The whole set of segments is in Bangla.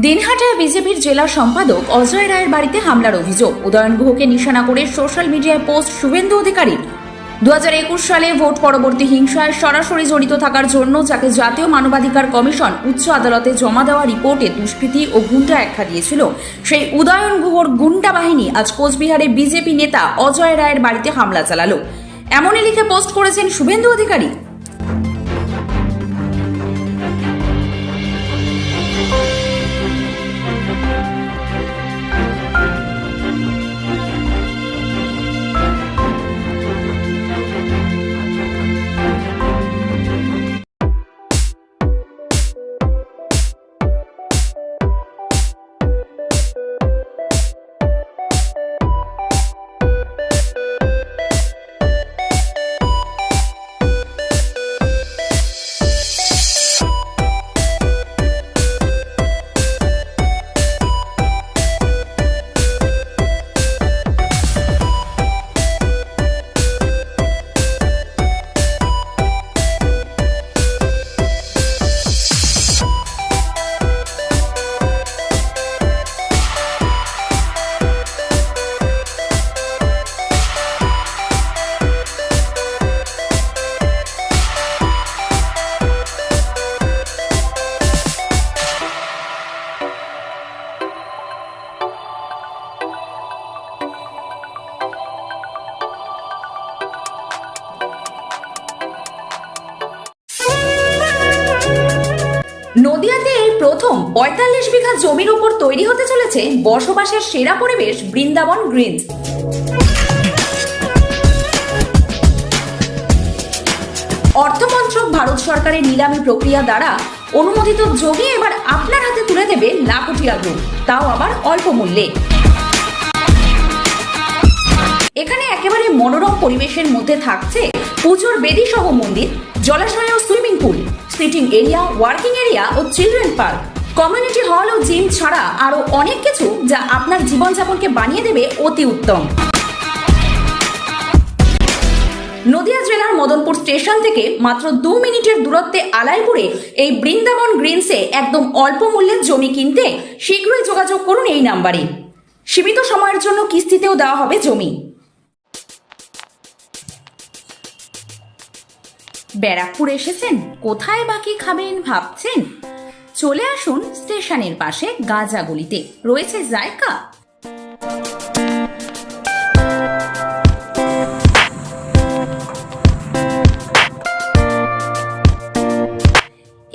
দিনহাটায় বিজেপির জেলা সম্পাদক অজয় রায়ের বাড়িতে হামলার অভিযোগ। উদয়ন গুহকে নিশানা করে সোশ্যাল মিডিয়ায় পোস্ট শুভেন্দু অধিকারী। 2021 সালে ভোট পরবর্তী হিংসায় সরাসরি জড়িত থাকার জন্য যাকে জাতীয় মানবাধিকার কমিশন উচ্চ আদালতে জমা দেওয়া রিপোর্টে দুষ্কৃতী ও গুন্ডা আখ্যা দিয়েছিল, সেই উদয়ন গুহর গুন্ডা বাহিনী আজ কোচবিহারে বিজেপি নেতা অজয় রায়ের বাড়িতে হামলা চালালো। এমনই লিখে পোস্ট করেছেন শুভেন্দু অধিকারী। নদিয়াতে এই প্রথম ৪৫ বিঘা জমির উপর তৈরি হতে চলেছে বসবাসের সেরা পরিবেশ বৃন্দাবন গ্রিনস। অর্থমন্ত্রক ভারত সরকারের নিলামী প্রক্রিয়া দ্বারা অনুমোদিত জমি এবার আপনার হাতে তুলে দেবে লাখটিয়া গ্রুপ, তাও আবার অল্প মূল্যে। এখানে একেবারে মনোরম পরিবেশের মধ্যে থাকছে পুজোর বেদি সহ মন্দির, জলাশয় ও swimming pool, sitting area, working area ও চিলড্রেন পার্ক, কমিউনিটি হল ও জিম ছাড়া আরো অনেক কিছু যা আপনার জীবনযাপনকে বানিয়ে দেবে অতি উত্তম। নদিয়া জেলার মদনপুর স্টেশন থেকে মাত্র 2 মিনিটের দূরত্বে আলাইপুরে এই বৃন্দাবন গ্রিনসে একদম অল্প মূল্যে জমি কিনতে শীঘ্রই যোগাযোগ করুন এই নাম্বারে। সীমিত সময়ের জন্য কিস্তিতেও দেওয়া হবে জমি। ব্যারাকপুর এসেছেন, কোথায় বাকি খাবেন ভাবছেন? চলে আসুন স্টেশনের পাশে গাজাগলিতে, রয়েছে জায়গা।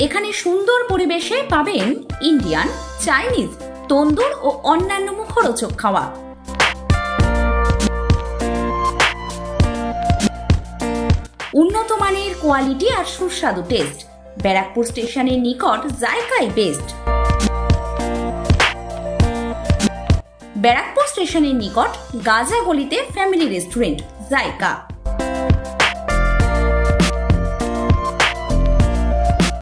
এখানে সুন্দর পরিবেশে পাবেন ইন্ডিয়ান, চাইনিজ, তন্দুর ও অন্যান্য মুখরোচক খাওয়া। উন্নত মানের কোয়ালিটি আর সুস্বাদু টেস্ট। ব্যারাকপুর স্টেশনের নিকট জায়গায় বেস্ট। ব্যারাকপুর স্টেশনের নিকট গাজাগলিতে ফ্যামিলি রেস্টুরেন্ট জায়গা।